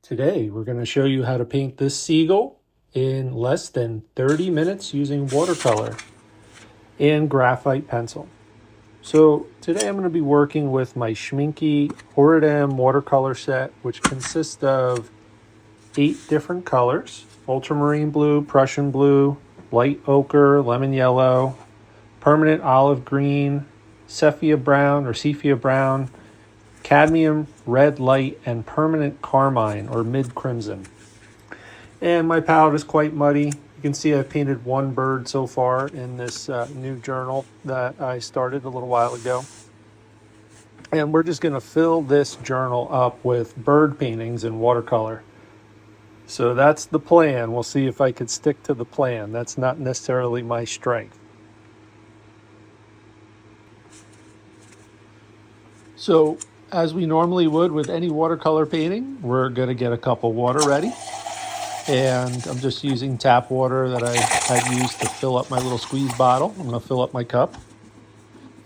Today, we're going to show you how to paint this seagull in less than 30 minutes using watercolor and graphite pencil. So today I'm going to be working with my Schminke Horadam watercolor set, which consists of 8 different colors: ultramarine blue, Prussian blue, light ochre, lemon yellow, permanent olive green, sepia brown, cadmium red light, and permanent carmine or mid crimson. And my palette is quite muddy. You can see I've painted one bird so far in this new journal that I started a little while ago. And we're just going to fill this journal up with bird paintings in watercolor. So that's the plan. We'll see if I could stick to the plan. That's not necessarily my strength. So as we normally would with any watercolor painting, we're going to get a cup of water ready. And I'm just using tap water that I had used to fill up my little squeeze bottle. I'm going to fill up my cup.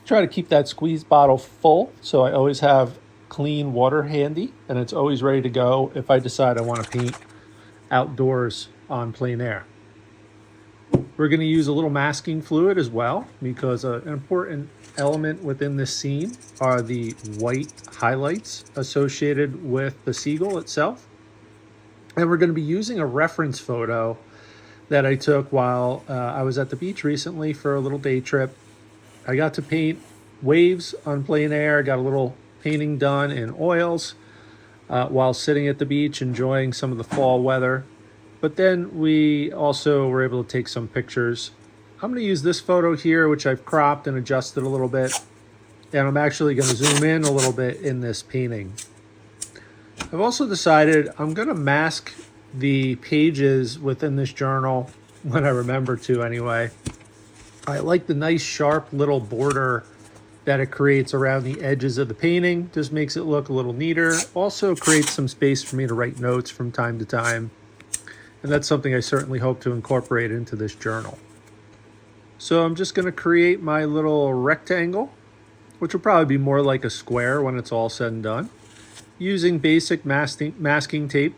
Try to keep that squeeze bottle full, so I always have clean water handy, and it's always ready to go if I decide I want to paint outdoors on plein air. We're going to use a little masking fluid as well, because an important element within this scene are the white highlights associated with the seagull itself. And we're going to be using a reference photo that I took while I was at the beach recently for a little day trip. I got to paint waves on plein air, got a little painting done in oils while sitting at the beach enjoying some of the fall weather. But then we also were able to take some pictures. I'm going to use this photo here, which I've cropped and adjusted a little bit. And I'm actually going to zoom in a little bit in this painting. I've also decided I'm going to mask the pages within this journal when I remember to anyway. I like the nice sharp little border that it creates around the edges of the painting. Just makes it look a little neater. Also creates some space for me to write notes from time to time. And that's something I certainly hope to incorporate into this journal. So I'm just going to create my little rectangle, which will probably be more like a square when it's all said and done, using basic masking tape.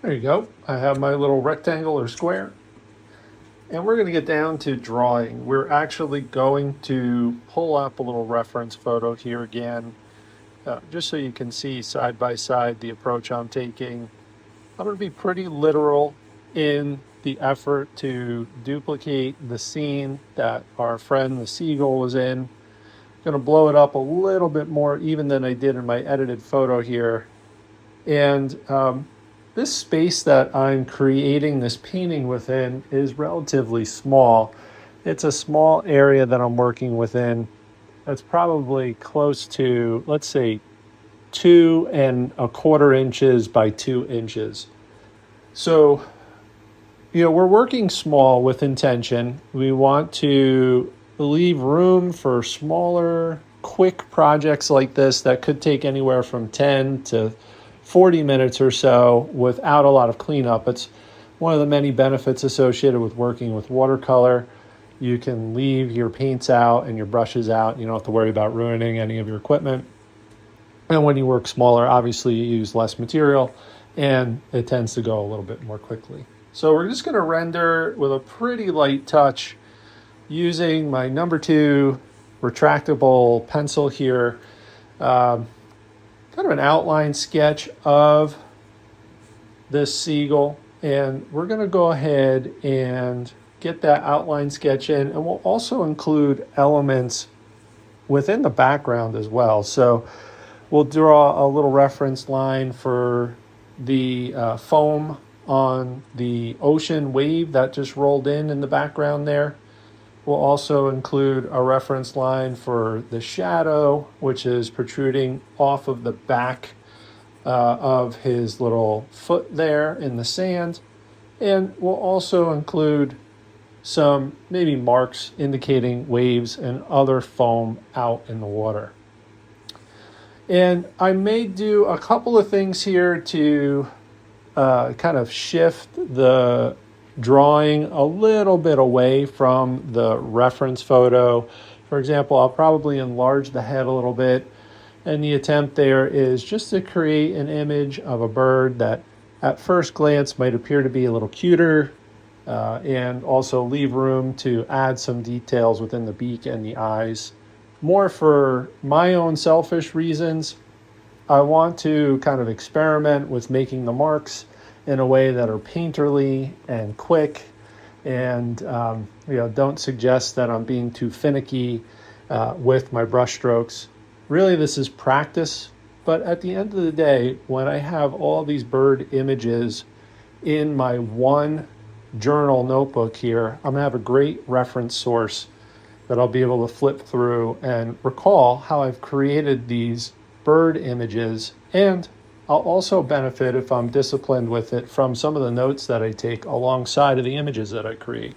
There you go. I have my little rectangle or square. And we're going to get down to drawing. We're actually going to pull up a little reference photo here again, just so you can see side by side the approach I'm taking. I'm going to be pretty literal in the effort to duplicate the scene that our friend the seagull was in. I'm going to blow it up a little bit more even than I did in my edited photo here. And this space that I'm creating this painting within is relatively small. It's a small area that I'm working within. That's probably close to, let's say, 2¼ inches by 2 inches. So, we're working small with intention. We want to leave room for smaller, quick projects like this that could take anywhere from 10 to 40 minutes or so without a lot of cleanup. It's one of the many benefits associated with working with watercolor. You can leave your paints out and your brushes out. You don't have to worry about ruining any of your equipment. And when you work smaller, obviously you use less material and it tends to go a little bit more quickly. So we're just going to render with a pretty light touch using my number 2 retractable pencil here. kind of an outline sketch of this seagull, and we're going to go ahead and get that outline sketch in, and we'll also include elements within the background as well. So we'll draw a little reference line for the foam on the ocean wave that just rolled in the background there. We'll also include a reference line for the shadow, which is protruding off of the back of his little foot there in the sand. And we'll also include some maybe marks indicating waves and other foam out in the water. And I may do a couple of things here to kind of shift the drawing a little bit away from the reference photo. For example, I'll probably enlarge the head a little bit. And the attempt there is just to create an image of a bird that at first glance might appear to be a little cuter, and also leave room to add some details within the beak and the eyes. More for my own selfish reasons, I want to kind of experiment with making the marks in a way that are painterly and quick, and don't suggest that I'm being too finicky with my brush strokes. Really, this is practice, but at the end of the day, when I have all these bird images in my one journal notebook here, I'm going to have a great reference source that I'll be able to flip through and recall how I've created these bird images. And I'll also benefit, if I'm disciplined with it, from some of the notes that I take alongside of the images that I create.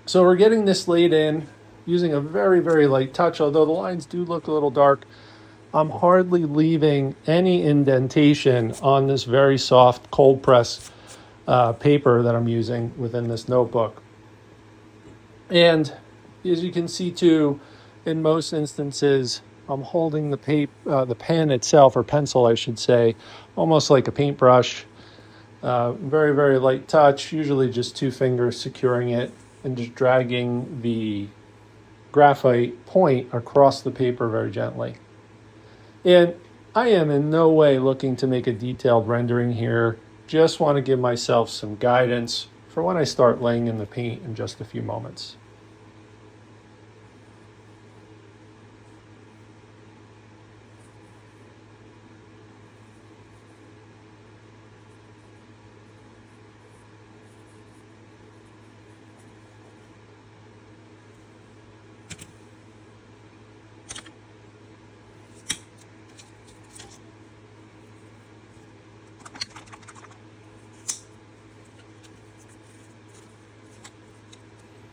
So we're getting this laid in using a very, very light touch. Although the lines do look a little dark, I'm hardly leaving any indentation on this very soft cold press paper that I'm using within this notebook. And as you can see too, in most instances, I'm holding the pen itself, or pencil I should say, almost like a paintbrush. Very, very light touch, usually just 2 fingers securing it and just dragging the graphite point across the paper very gently. And I am in no way looking to make a detailed rendering here. Just want to give myself some guidance for when I start laying in the paint in just a few moments.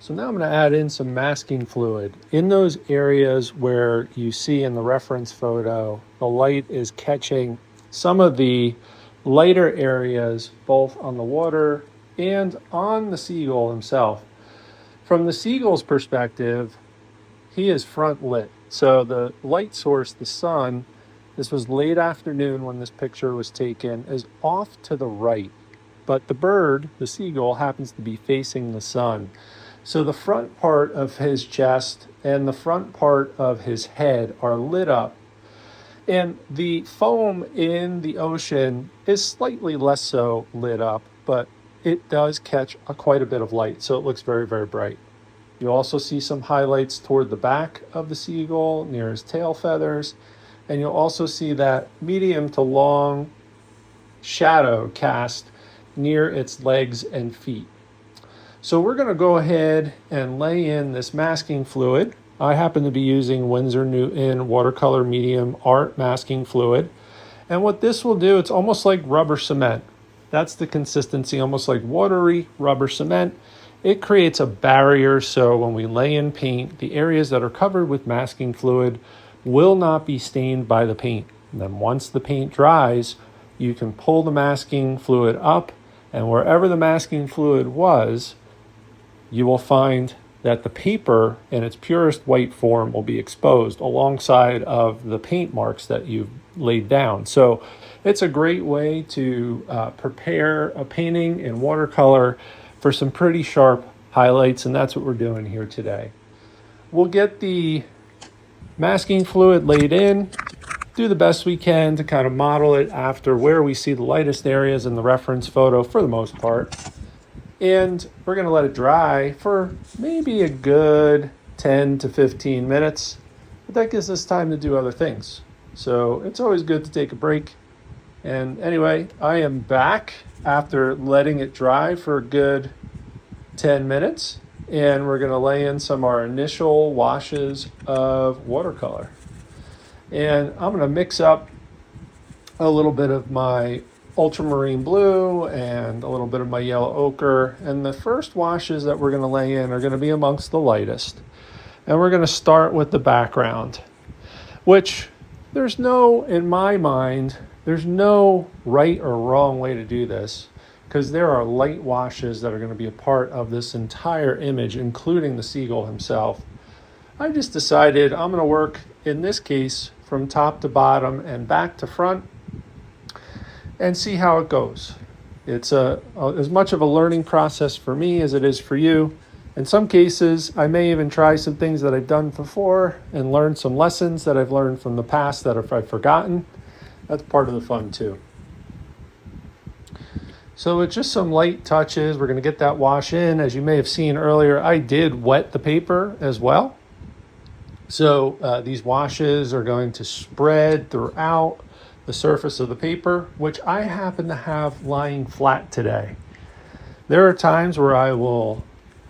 So now I'm going to add in some masking fluid. In those areas where you see in the reference photo, the light is catching some of the lighter areas, both on the water and on the seagull himself. From the seagull's perspective, he is front lit. So the light source, the sun, this was late afternoon when this picture was taken, is off to the right. But the bird, the seagull, happens to be facing the sun. So the front part of his chest and the front part of his head are lit up. And the foam in the ocean is slightly less so lit up, but it does catch quite a bit of light, so it looks very, very bright. You also see some highlights toward the back of the seagull near his tail feathers, and you'll also see that medium to long shadow cast near its legs and feet. So we're going to go ahead and lay in this masking fluid. I happen to be using Winsor Newton Watercolor Medium Art Masking Fluid. And what this will do, it's almost like rubber cement. That's the consistency, almost like watery rubber cement. It creates a barrier, so when we lay in paint, the areas that are covered with masking fluid will not be stained by the paint. And then once the paint dries, you can pull the masking fluid up, and wherever the masking fluid was, you will find that the paper in its purest white form will be exposed alongside of the paint marks that you've laid down. So it's a great way to prepare a painting in watercolor for some pretty sharp highlights, and that's what we're doing here today. We'll get the masking fluid laid in, do the best we can to kind of model it after where we see the lightest areas in the reference photo for the most part. And we're going to let it dry for maybe a good 10 to 15 minutes. But that gives us time to do other things. So it's always good to take a break. And anyway, I am back after letting it dry for a good 10 minutes. And we're going to lay in some of our initial washes of watercolor. And I'm going to mix up a little bit of my ultramarine blue and a little bit of my yellow ochre. And the first washes that we're going to lay in are going to be amongst the lightest. And we're going to start with the background, which in my mind, there's no right or wrong way to do this, because there are light washes that are going to be a part of this entire image, including the seagull himself. I just decided I'm going to work, in this case, from top to bottom and back to front and see how it goes. It's as much of a learning process for me as it is for you. In some cases, I may even try some things that I've done before and learn some lessons that I've learned from the past that if I've forgotten, that's part of the fun too. So it's just some light touches. We're going to get that wash in. As you may have seen earlier, I did wet the paper as well. So these washes are going to spread throughout the surface of the paper, which I happen to have lying flat today. There are times where I will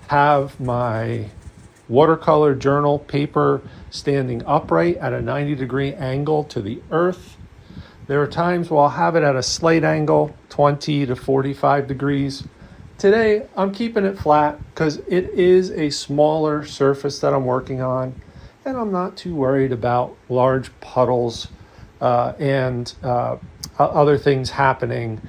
have my watercolor journal paper standing upright at a 90-degree angle to the earth. There are times where I'll have it at a slight angle, 20 to 45 degrees. Today, I'm keeping it flat because it is a smaller surface that I'm working on, and I'm not too worried about large puddles and other things happening,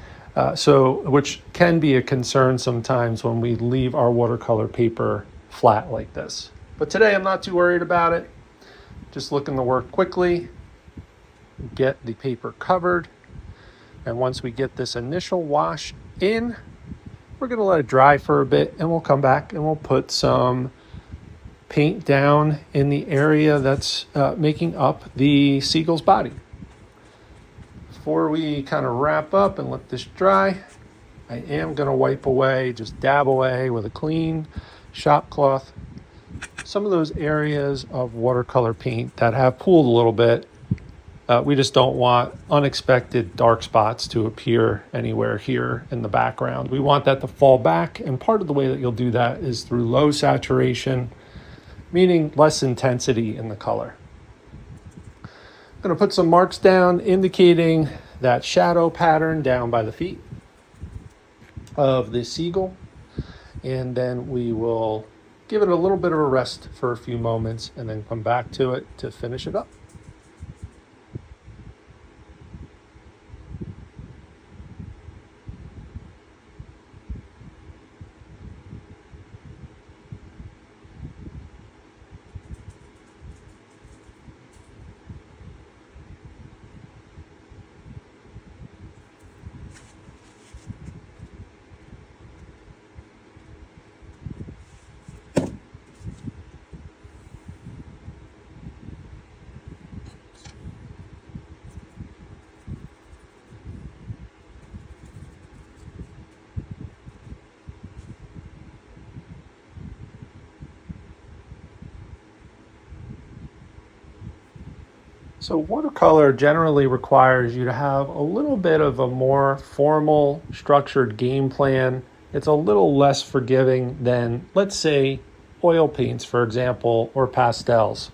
which can be a concern sometimes when we leave our watercolor paper flat like this. But today I'm not too worried about it. Just looking to work quickly, get the paper covered, and once we get this initial wash in, we're going to let it dry for a bit, and we'll come back and we'll put some paint down in the area that's making up the seagull's body. Before we kind of wrap up and let this dry, I am going to wipe away, just dab away with a clean shop cloth, some of those areas of watercolor paint that have pooled a little bit. We just don't want unexpected dark spots to appear anywhere here in the background. We want that to fall back, and part of the way that you'll do that is through low saturation, meaning less intensity in the color. I'm going to put some marks down indicating that shadow pattern down by the feet of the seagull, and then we will give it a little bit of a rest for a few moments and then come back to it to finish it up. So watercolor generally requires you to have a little bit of a more formal, structured game plan. It's a little less forgiving than, let's say, oil paints, for example, or pastels.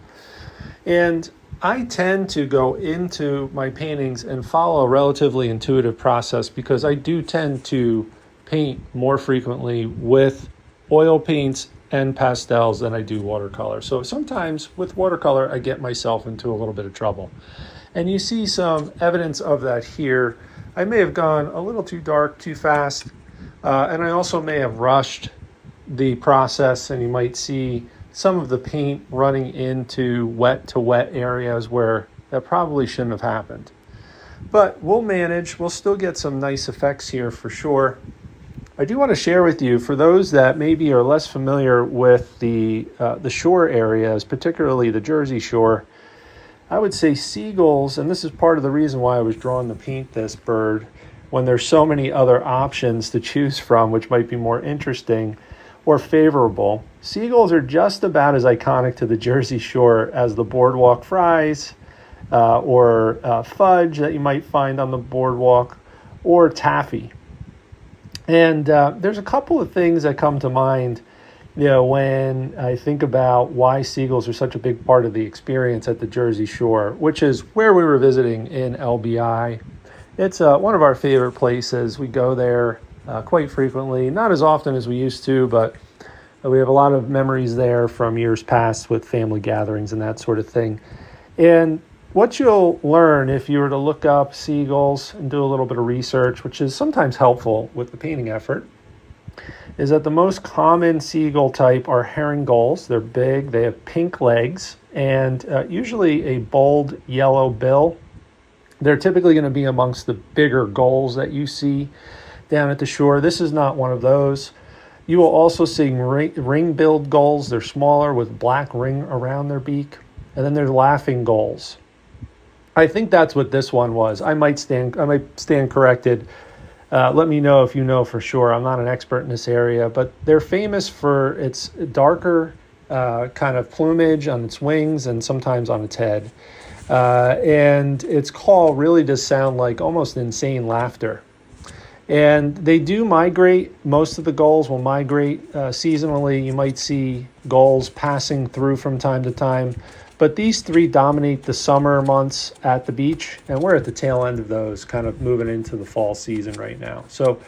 And I tend to go into my paintings and follow a relatively intuitive process because I do tend to paint more frequently with oil paints and pastels than I do watercolor. So sometimes with watercolor, I get myself into a little bit of trouble. And you see some evidence of that here. I may have gone a little too dark, too fast, and I also may have rushed the process, and you might see some of the paint running into wet to wet areas where that probably shouldn't have happened. But we'll manage. We'll still get some nice effects here for sure. I do want to share with you, for those that maybe are less familiar with the shore areas, particularly the Jersey Shore, I would say seagulls, and this is part of the reason why I was drawn to paint this bird, when there's so many other options to choose from, which might be more interesting or favorable. Seagulls are just about as iconic to the Jersey Shore as the boardwalk fries or fudge that you might find on the boardwalk, or taffy. And there's a couple of things that come to mind, when I think about why seagulls are such a big part of the experience at the Jersey Shore, which is where we were visiting in LBI. It's one of our favorite places. We go there quite frequently, not as often as we used to, but we have a lot of memories there from years past with family gatherings and that sort of thing. And what you'll learn if you were to look up seagulls and do a little bit of research, which is sometimes helpful with the painting effort, is that the most common seagull type are herring gulls. They're big, they have pink legs, and usually a bold yellow bill. They're typically going to be amongst the bigger gulls that you see down at the shore. This is not one of those. You will also see ring-billed gulls. They're smaller with black ring around their beak. And then there's laughing gulls. I think that's what this one was. I might stand corrected. Let me know if you know for sure. I'm not an expert in this area, but they're famous for its darker kind of plumage on its wings and sometimes on its head. And its call really does sound like almost insane laughter. And they do migrate. Most of the gulls will migrate seasonally. You might see gulls passing through from time to time. But these three dominate the summer months at the beach, and we're at the tail end of those, kind of moving into the fall season right now. So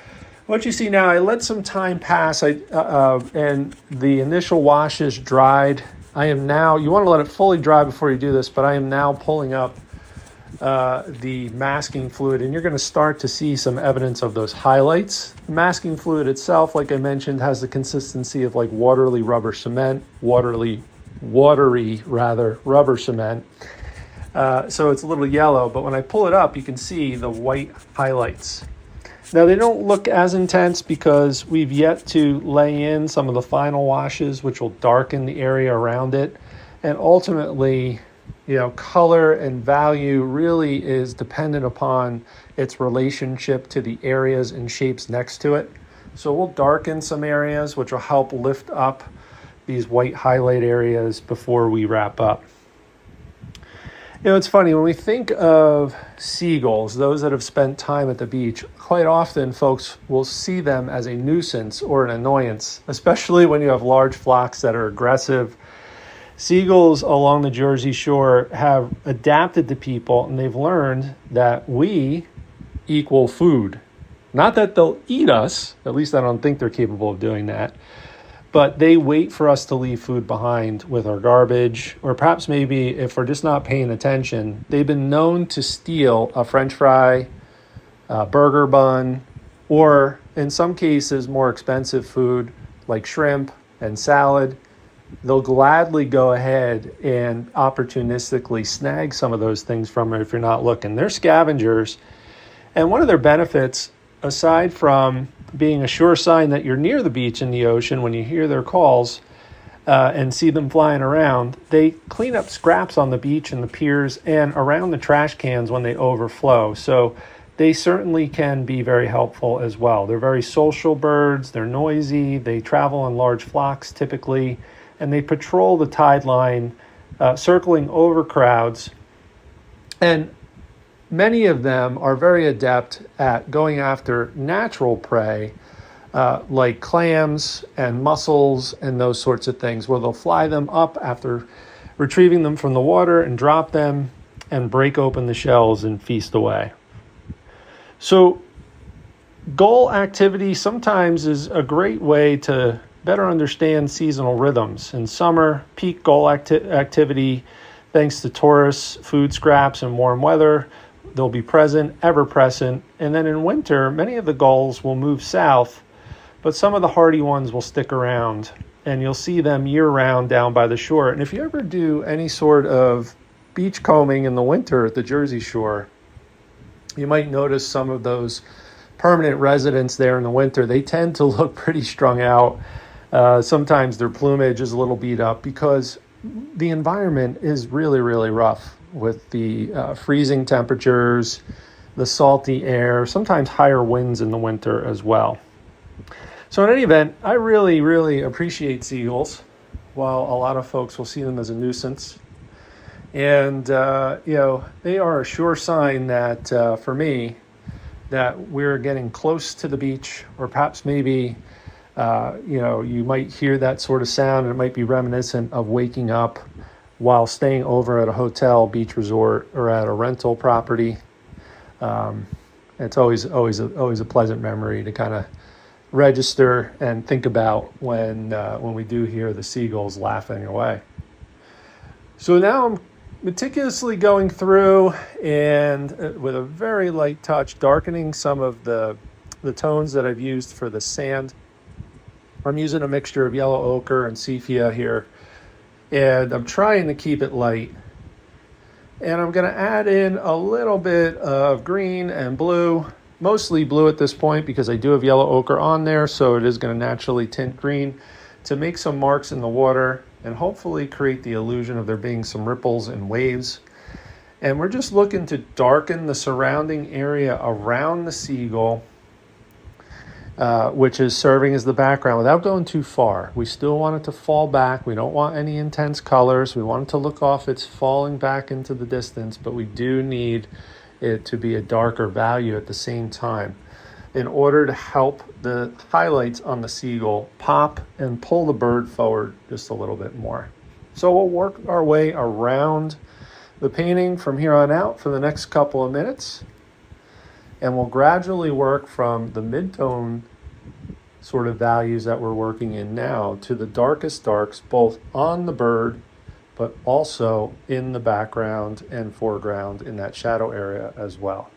what you see now, I let some time pass, and the initial washes dried. I am now, you want to let it fully dry before you do this, but I am now pulling up the masking fluid, and you're going to start to see some evidence of those highlights. The masking fluid itself, like I mentioned, has the consistency of like watery rubber cement, watery rubber cement. So it's a little yellow, but when I pull it up, you can see the white highlights. Now, they don't look as intense because we've yet to lay in some of the final washes, which will darken the area around it. And ultimately, color and value really is dependent upon its relationship to the areas and shapes next to it. So we'll darken some areas, which will help lift up these white highlight areas before we wrap up. It's funny, when we think of seagulls, those that have spent time at the beach, quite often folks will see them as a nuisance or an annoyance, especially when you have large flocks that are aggressive. Seagulls along the Jersey Shore have adapted to people, and they've learned that we equal food. Not that they'll eat us, at least I don't think they're capable of doing that, but they wait for us to leave food behind with our garbage, or perhaps maybe if we're just not paying attention, they've been known to steal a French fry, a burger bun, or in some cases more expensive food like shrimp and salad. They'll gladly go ahead and opportunistically snag some of those things from her if you're not looking. They're scavengers, and one of their benefits, aside from being a sure sign that you're near the beach and the ocean when you hear their calls and see them flying around, they clean up scraps on the beach and the piers and around the trash cans when they overflow. So they certainly can be very helpful as well. They're very social birds. They're noisy. They travel in large flocks typically, and they patrol the tide line, circling over crowds. And many of them are very adept at going after natural prey, like clams and mussels and those sorts of things, where they'll fly them up after retrieving them from the water and drop them and break open the shells and feast away. So gull activity sometimes is a great way to better understand seasonal rhythms. In summer, peak gull activity, thanks to tourists, food scraps, and warm weather. They'll be present, ever present. And then in winter, many of the gulls will move south, but some of the hardy ones will stick around, and you'll see them year-round down by the shore. And if you ever do any sort of beach combing in the winter at the Jersey Shore, you might notice some of those permanent residents there in the winter. They tend to look pretty strung out. Sometimes their plumage is a little beat up because the environment is really, really rough. with the freezing temperatures, the salty air, sometimes higher winds in the winter as well. So in any event, I really, really appreciate seagulls. While a lot of folks will see them as a nuisance. And, they are a sure sign that, for me, that we're getting close to the beach, or perhaps maybe, you might hear that sort of sound, and it might be reminiscent of waking up while staying over at a hotel, beach resort, or at a rental property. It's always a pleasant memory to kind of register and think about when we do hear the seagulls laughing away. So now I'm meticulously going through and with a very light touch, darkening some of the tones that I've used for the sand. I'm using a mixture of yellow ochre and sepia here, and I'm trying to keep it light. And I'm going to add in a little bit of green and blue, mostly blue at this point because I do have yellow ochre on there, so it is going to naturally tint green to make some marks in the water and hopefully create the illusion of there being some ripples and waves. And we're just looking to darken the surrounding area around the seagull, which is serving as the background without going too far. We still want it to fall back. We don't want any intense colors. We want it to look off it's falling back into the distance, but we do need it to be a darker value at the same time in order to help the highlights on the seagull pop and pull the bird forward just a little bit more. So we'll work our way around the painting from here on out for the next couple of minutes, and we'll gradually work from the mid-tone sort of values that we're working in now to the darkest darks, both on the bird but also in the background and foreground in that shadow area as well.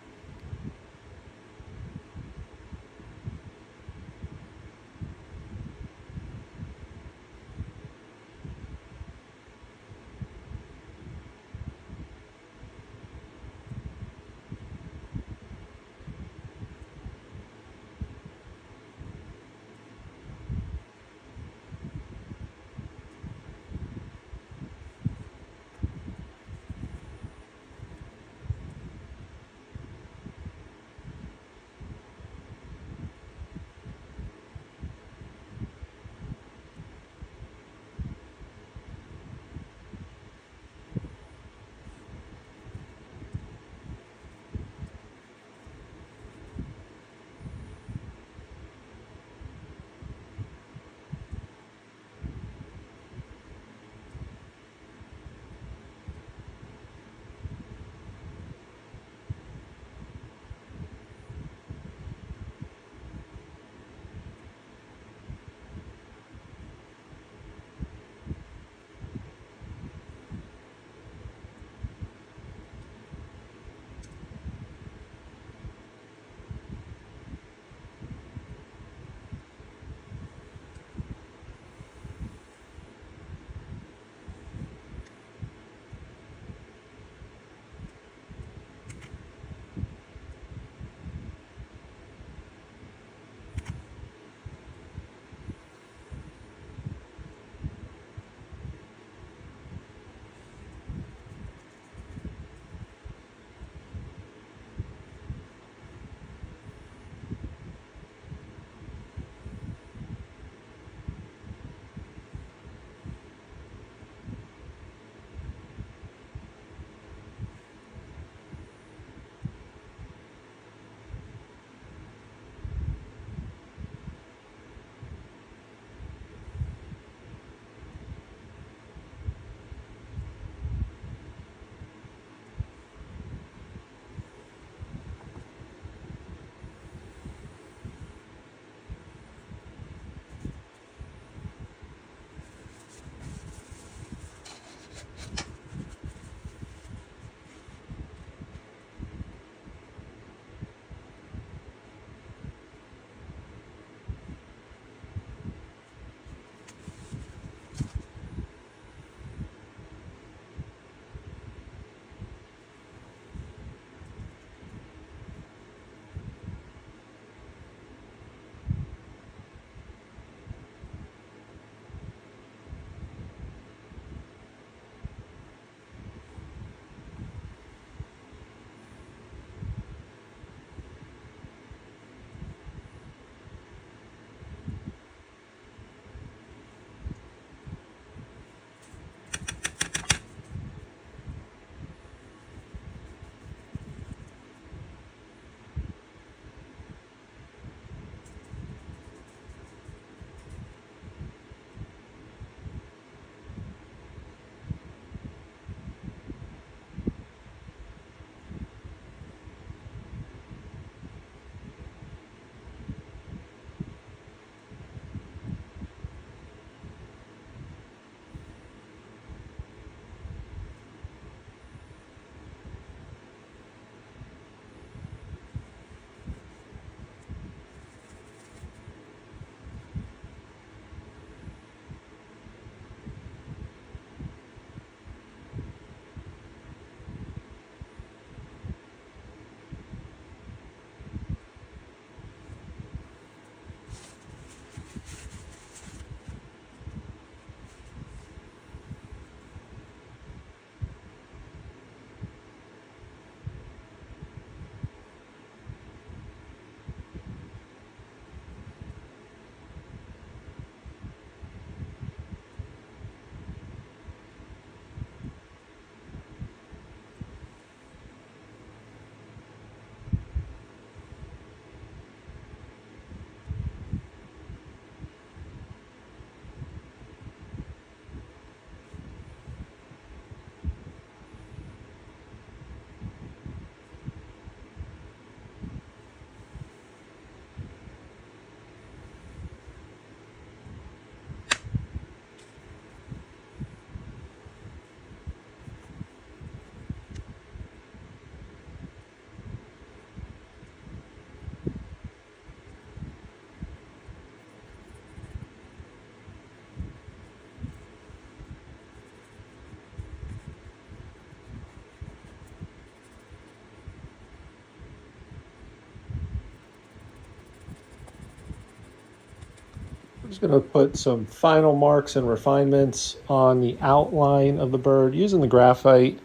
just going to put some final marks and refinements on the outline of the bird using the graphite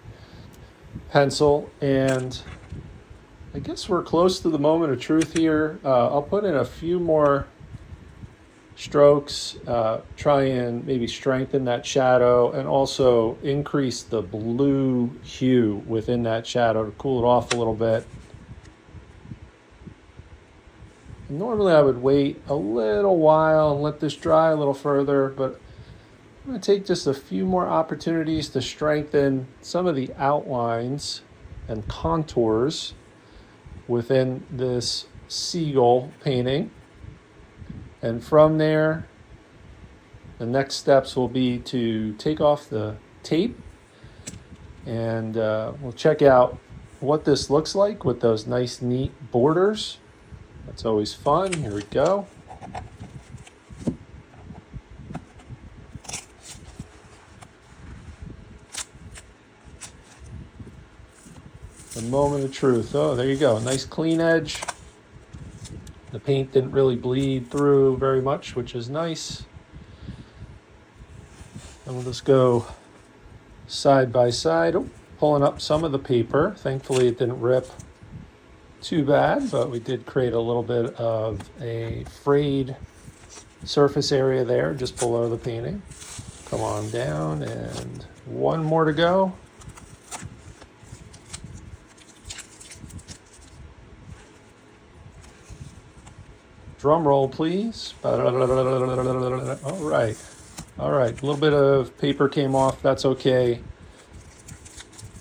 pencil. And I guess we're close to the moment of truth here. I'll put in a few more strokes, try and maybe strengthen that shadow and also increase the blue hue within that shadow to cool it off a little bit. Normally I would wait a little while and let this dry a little further, but I'm going to take just a few more opportunities to strengthen some of the outlines and contours within this seagull painting. And from there, the next steps will be to take off the tape and we'll check out what this looks like with those nice neat borders. That's always fun. Here we go. The moment of truth. Oh, there you go. Nice clean edge. The paint didn't really bleed through very much, which is nice. And we'll just go side by side. Oh, pulling up some of the paper. Thankfully, it didn't rip too bad, but we did create a little bit of a frayed surface area there just below the painting. Come on down, and one more to go. Drum roll, please. All right. All right. A little bit of paper came off. That's okay.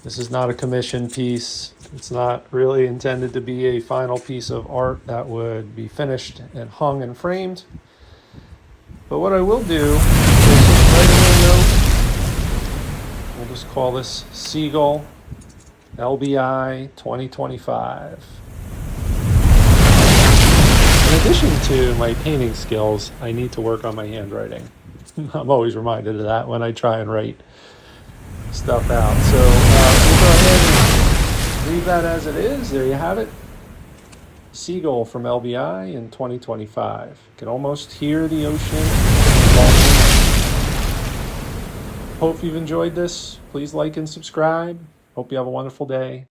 This is not a commission piece. It's not really intended to be a final piece of art that would be finished and hung and framed. But what I will do is just write a little note. We'll just call this Seagull LBI 2025. In addition to my painting skills, I need to work on my handwriting. I'm always reminded of that when I try and write stuff out. So we'll go ahead and leave that as it is. There you have it. Seagull from LBI in 2025. You can almost hear the ocean. Hope you've enjoyed this. Please like and subscribe. Hope you have a wonderful day.